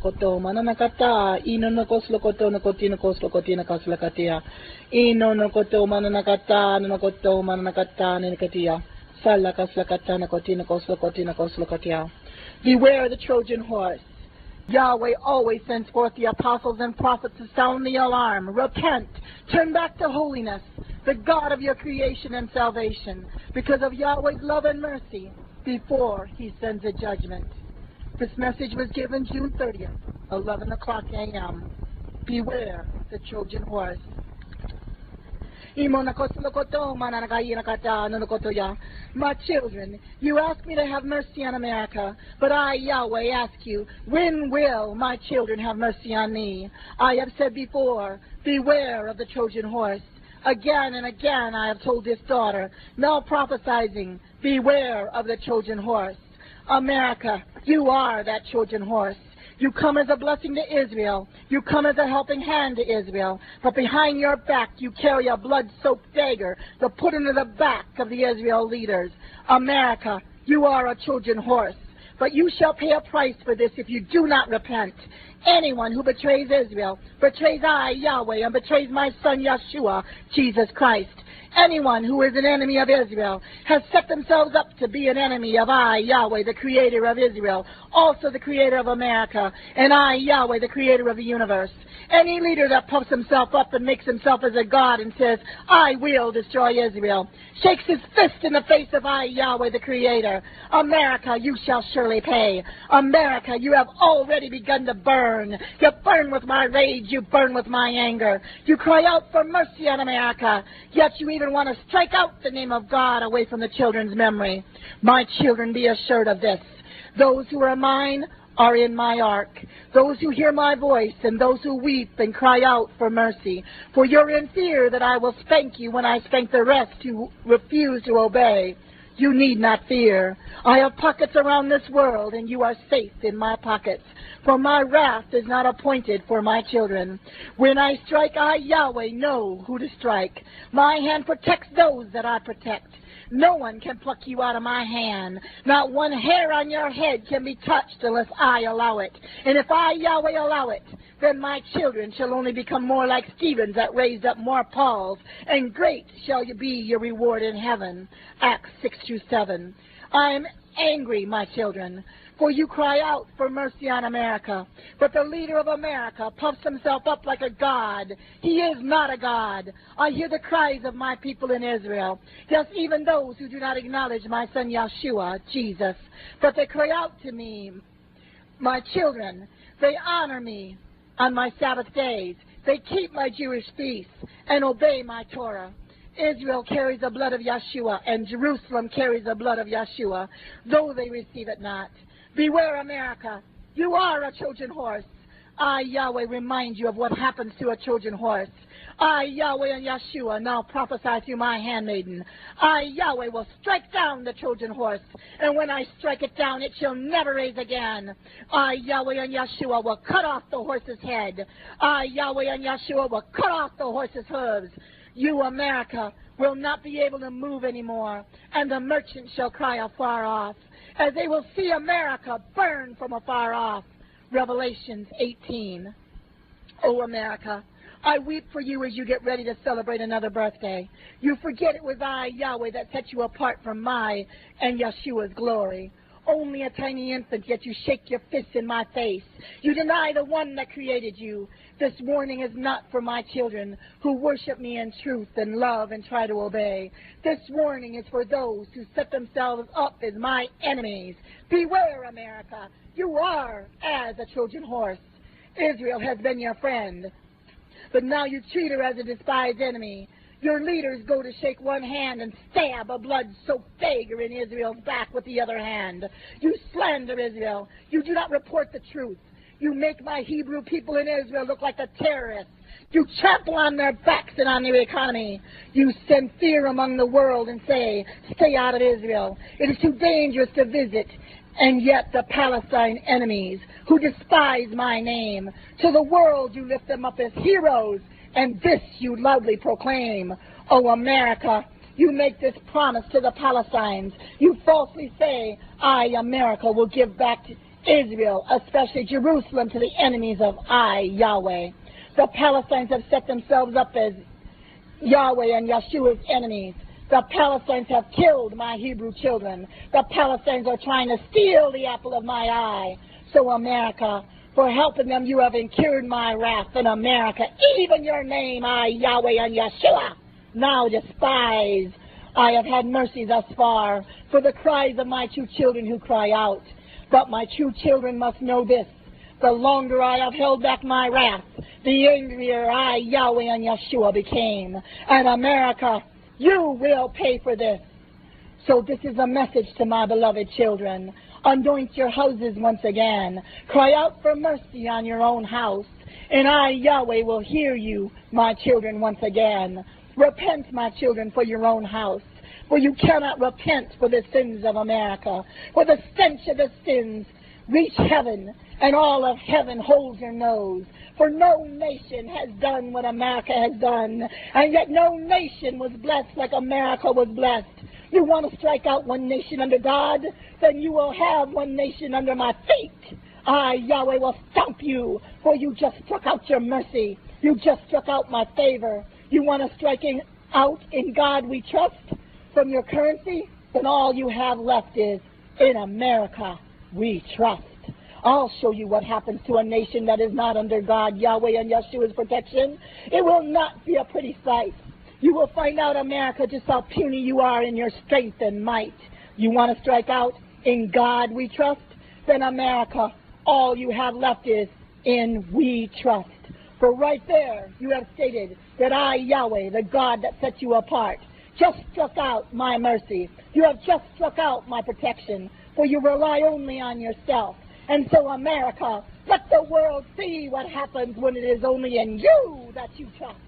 koto mananakata ino no koslokoto no kotino koslokotina kaslakatia ino no koto mananakata no koto mananakata nikatia sala kaslakata no kotino koslokotina koslokatia. Beware the Trojan horse. Yahweh always sends forth the apostles and prophets to sound the alarm. Repent, turn back to holiness, the God of your creation and salvation, because of Yahweh's love and mercy, before he sends a judgment. This message was given June 30th, 11 o'clock a.m. Beware the Trojan horse. My children, you ask me to have mercy on America, but I, Yahweh, ask you, when will my children have mercy on me? I have said before, beware of the Trojan horse. Again and again I have told this daughter, now prophesizing, beware of the Trojan horse. America, you are that Trojan horse. You come as a blessing to Israel. You come as a helping hand to Israel. But behind your back you carry a blood-soaked dagger to put into the back of the Israel leaders. America, you are a Trojan horse. But you shall pay a price for this if you do not repent. Anyone who betrays Israel betrays I, Yahweh, and betrays my son Yeshua, Jesus Christ. Anyone who is an enemy of Israel has set themselves up to be an enemy of I, Yahweh, the creator of Israel, also the creator of America, and I, Yahweh, the creator of the universe. Any leader that puffs himself up and makes himself as a god and says, I will destroy Israel, shakes his fist in the face of I, Yahweh, the creator. America, you shall surely pay. America, you have already begun to burn. You burn with my rage. You burn with my anger. You cry out for mercy on America, yet you even want to strike out the name of God away from the children's memory. My children, be assured of this. Those who are mine are in my ark. Those who hear my voice and those who weep and cry out for mercy. For you're in fear that I will spank you when I spank the rest who refuse to obey. You need not fear. I have pockets around this world, and you are safe in my pockets. For my wrath is not appointed for my children. When I strike, I, Yahweh, know who to strike. My hand protects those that I protect. No one can pluck you out of my hand. Not one hair on your head can be touched unless I allow it. And if I, Yahweh, allow it, then my children shall only become more like Stevens that raised up more Pauls, and great shall be your reward in heaven. Acts 6-7. I am angry, my children, for you cry out for mercy on America. But the leader of America puffs himself up like a god. He is not a god. I hear the cries of my people in Israel. Yes, even those who do not acknowledge my son Yeshua, Jesus. But they cry out to me, my children. They honor me on my Sabbath days. They keep my Jewish feasts and obey my Torah. Israel carries the blood of Yeshua, and Jerusalem carries the blood of Yeshua, though they receive it not. Beware, America. You are a Trojan horse. I, Yahweh, remind you of what happens to a Trojan horse. I, Yahweh and Yeshua, now prophesy through my handmaiden. I, Yahweh, will strike down the Trojan horse, and when I strike it down, it shall never raise again. I, Yahweh and Yeshua, will cut off the horse's head. I, Yahweh and Yeshua, will cut off the horse's hooves. You, America, will not be able to move anymore, and the merchants shall cry afar off, as they will see America burn from afar off. Revelations 18. O America, I weep for you as you get ready to celebrate another birthday. You forget it was I, Yahweh, that set you apart from my and Yeshua's glory. Only a tiny infant, yet you shake your fists in my face. You deny the one that created you. This warning is not for my children who worship me in truth and love and try to obey. This warning is for those who set themselves up as my enemies. Beware, America. You are as a Trojan horse. Israel has been your friend, but now you treat her as a despised enemy. Your leaders go to shake one hand and stab a blood-soaked dagger in Israel's back with the other hand. You slander Israel. You do not report the truth. You make my Hebrew people in Israel look like the terrorists. You trample on their backs and on their economy. You send fear among the world and say, stay out of Israel. It is too dangerous to visit. And yet the Palestine enemies, who despise my name, to the world you lift them up as heroes, and this you loudly proclaim. O America, you make this promise to the Palestinians. You falsely say, I, America, will give back Israel, especially Jerusalem, to the enemies of I, Yahweh. The Palestinians have set themselves up as Yahweh and Yeshua's enemies. The Palestinians have killed my Hebrew children. The Palestinians are trying to steal the apple of my eye. So America, for helping them, you have incurred my wrath. In America, even your name, I, Yahweh and Yeshua, now despise. I have had mercy thus far for the cries of my true children who cry out. But my true children must know this. The longer I have held back my wrath, the angrier I, Yahweh and Yeshua, became. And America, you will pay for this. So this is a message to my beloved children. Anoint your houses once again. Cry out for mercy on your own house. And I, Yahweh, will hear you, my children, once again. Repent, my children, for your own house. For you cannot repent for the sins of America. For the stench of the sins reach heaven, and all of heaven holds your nose. For no nation has done what America has done, and yet no nation was blessed like America was blessed. You want to strike out one nation under God? Then you will have one nation under my feet. I, Yahweh, will stomp you, for you just struck out your mercy. You just struck out my favor. You want to strike out in God we trust from your currency? Then all you have left is, in America we trust. I'll show you what happens to a nation that is not under God, Yahweh, and Yeshua's protection. It will not be a pretty sight. You will find out, America, just how puny you are in your strength and might. You want to strike out, in God we trust? Then America, all you have left is, in we trust. For right there, you have stated that I, Yahweh, the God that set you apart, just struck out my mercy. You have just struck out my protection, for you rely only on yourself. And so, America, let the world see what happens when it is only in you that you trust.